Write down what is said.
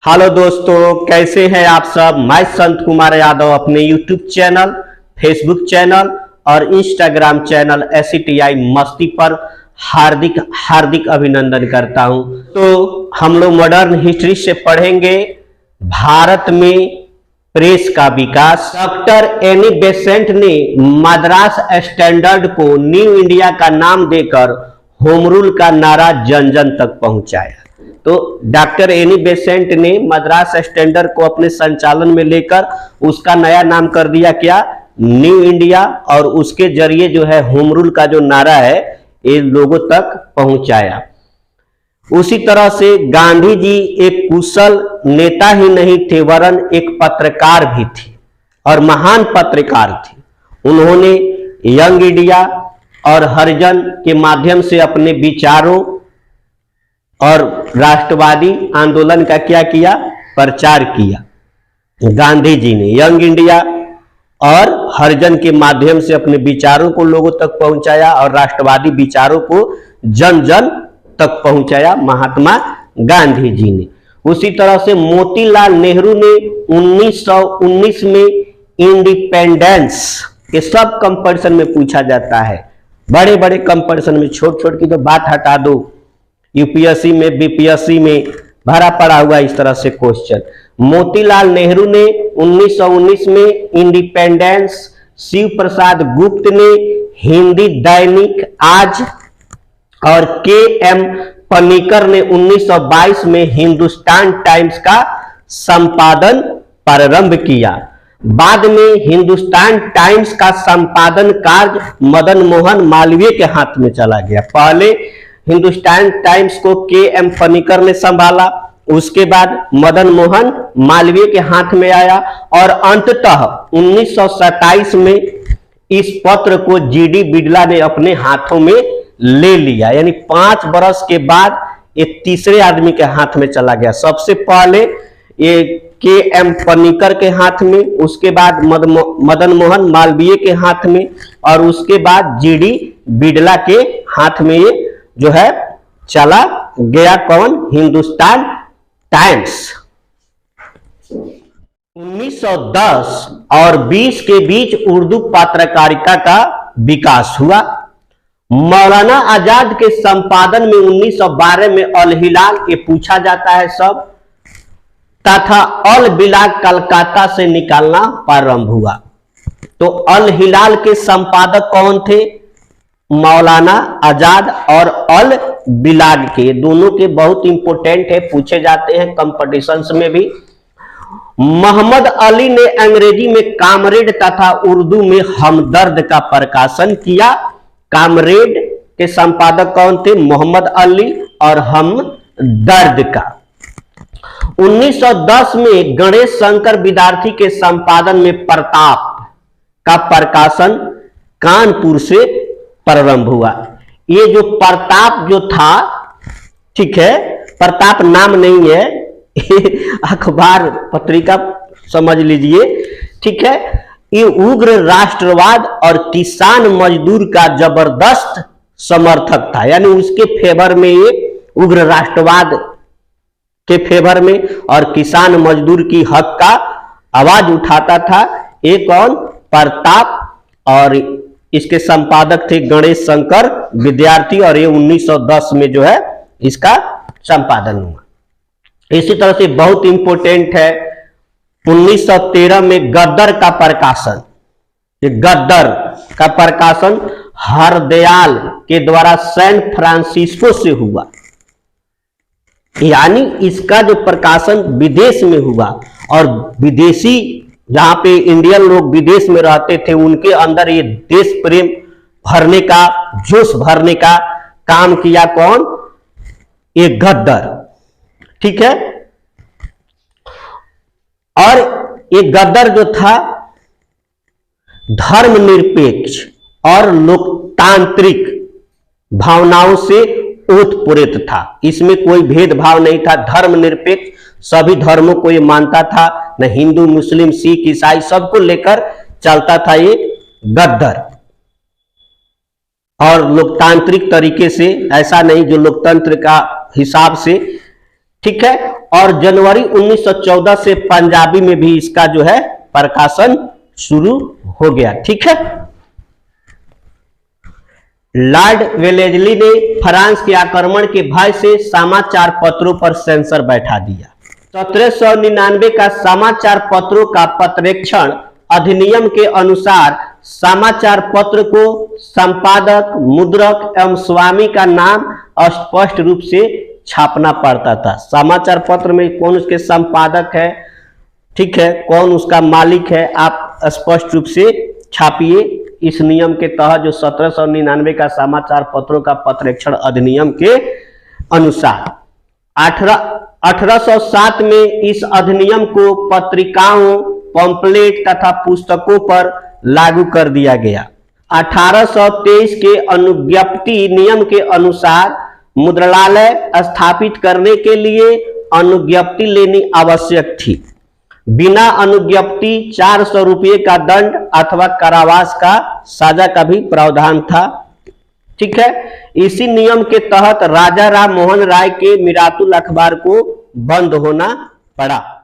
Hello दोस्तों, कैसे हैं आप सब। मैं संत कुमार यादव अपने यूट्यूब चैनल, फेसबुक चैनल और इंस्टाग्राम चैनल SCTI मस्ती पर हार्दिक हार्दिक अभिनंदन करता हूं। तो हम लोग मॉडर्न हिस्ट्री से पढ़ेंगे भारत में प्रेस का विकास। डॉक्टर एनी बेसेंट ने मद्रास स्टैंडर्ड को न्यू इंडिया का नाम देकर होम रूल का नारा जन जन तक पहुंचाया। तो डॉक्टर एनी बेसेंट ने मद्रास स्टैंडर्ड को अपने संचालन में लेकर उसका नया नाम कर दिया क्या, न्यू इंडिया, और उसके जरिए जो है होम रूल का जो नारा है ये लोगों तक पहुंचाया। उसी तरह से गांधी जी एक कुशल नेता ही नहीं थे वरन एक पत्रकार भी थे और महान पत्रकार थे। उन्होंने यंग इंडिया और हरिजन के माध्यम से अपने विचारों और राष्ट्रवादी आंदोलन का क्या किया, प्रचार किया। गांधी जी ने यंग इंडिया और हरिजन के माध्यम से अपने विचारों को लोगों तक पहुंचाया और राष्ट्रवादी विचारों को जन जन तक पहुंचाया महात्मा गांधी जी ने। उसी तरह से मोतीलाल नेहरू ने 1919 में इंडिपेंडेंस, ये सब कंपैरिजन में पूछा जाता है, बड़े बड़े कंपैरिजन में, छोट छोट की तो बात हटा दो, यूपीएससी में बीपीएससी में भरा पड़ा हुआ इस तरह से क्वेश्चन। मोतीलाल नेहरू ने 1919 में इंडिपेंडेंस, शिव प्रसाद गुप्त ने हिंदी दैनिक आज और के.एम. पनिकर ने 1922 में हिंदुस्तान टाइम्स का संपादन प्रारंभ किया। बाद में हिंदुस्तान टाइम्स का संपादन कार्य मदन मोहन मालवीय के हाथ में चला गया। पहले हिंदुस्तान टाइम्स को के.एम. पनिकर ने संभाला, उसके बाद मदन मोहन मालवीय के हाथ में आया और अंततः 1927 में इस पत्र को जी.डी. बिड़ला ने अपने हाथों में ले लिया। यानी 5 वर्ष के बाद ये तीसरे आदमी के हाथ में चला गया। सबसे पहले ये के.एम. पनिकर के हाथ में, उसके बाद मदन मोहन मालवीय के हाथ में और उसके बाद जी.डी. बिड़ला के हाथ में ये जो है चला गया। कौन? हिंदुस्तान टाइम्स। 1910 और 20 के बीच उर्दू पत्रकारिता का विकास हुआ। मौलाना आजाद के संपादन में 1912 में अल हिलाल, ये पूछा जाता है सब, तथा अल बिलाग कलकत्ता से निकालना प्रारंभ हुआ। तो अल हिलाल के संपादक कौन थे? मौलाना आजाद और अल बिलाग के, दोनों के बहुत इंपोर्टेंट है, पूछे जाते हैं कंपटीशंस में भी। मोहम्मद अली ने अंग्रेजी में कामरेड तथा उर्दू में हमदर्द का प्रकाशन किया। कामरेड के संपादक कौन थे? मोहम्मद अली और हमदर्द का। 1910 में गणेश शंकर विद्यार्थी के संपादन में प्रताप का प्रकाशन कानपुर से प्रारंभ हुआ। ये जो प्रताप जो था, ठीक है, प्रताप नाम नहीं है, अखबार पत्रिका समझ लीजिए, ठीक है। ये उग्र राष्ट्रवाद और किसान मजदूर का जबरदस्त समर्थक था। यानी उसके फेवर में, ये उग्र राष्ट्रवाद के फेवर में और किसान मजदूर की हक का आवाज उठाता था। ये कौन? प्रताप। और इसके संपादक थे गणेश शंकर विद्यार्थी और ये 1910 में जो है इसका संपादन हुआ। इसी तरह से बहुत इंपोर्टेंट है 1913 में गद्दर का प्रकाशन। ये गद्दर का प्रकाशन हरदयाल के द्वारा सैन फ्रांसिस्को से हुआ। यानी इसका जो प्रकाशन विदेश में हुआ और विदेशी, जहां पे इंडियन लोग विदेश में रहते थे, उनके अंदर ये देश प्रेम भरने का, जोश भरने का काम किया कौन? ये गद्दर, ठीक है। और ये गद्दर जो था धर्मनिरपेक्ष और लोकतांत्रिक भावनाओं से ओतप्रोत था। इसमें कोई भेदभाव नहीं था, धर्मनिरपेक्ष, सभी धर्मों को ये मानता था, न हिंदू मुस्लिम सिख ईसाई, सबको लेकर चलता था ये गद्दर। और लोकतांत्रिक तरीके से, ऐसा नहीं जो लोकतंत्र का हिसाब से ठीक है। और जनवरी 1914 से पंजाबी में भी इसका जो है प्रकाशन शुरू हो गया। ठीक है। लॉर्ड वेलेजली ने फ्रांस के आक्रमण के भय से समाचार पत्रों पर सेंसर बैठा दिया। 1799 का समाचार पत्रों का पत्रेक्षण अधिनियम के अनुसार समाचार पत्र को संपादक, मुद्रक एवं स्वामी का नाम स्पष्ट रूप से छापना पड़ता था। समाचार पत्र में कौन उसके संपादक है, ठीक है, कौन उसका मालिक है, आप स्पष्ट रूप से छापिए। इस नियम के तहत जो 1799 का समाचार पत्रों का पत्रेक्षण अधिनियम के अनुसार 1807 में इस अधिनियम को पत्रिकाओं, पंपलेट तथा पुस्तकों पर लागू कर दिया गया। 1823 के अनुज्ञप्ति नियम के अनुसार मुद्रणालय स्थापित करने के लिए अनुज्ञप्ति लेनी आवश्यक थी। बिना अनुज्ञप्ति 400 रुपये का दंड अथवा कारावास का सजा का भी प्रावधान था। ठीक है। इसी नियम के तहत राजा राम मोहन राय के मिरातुल अखबार को बंद होना पड़ा।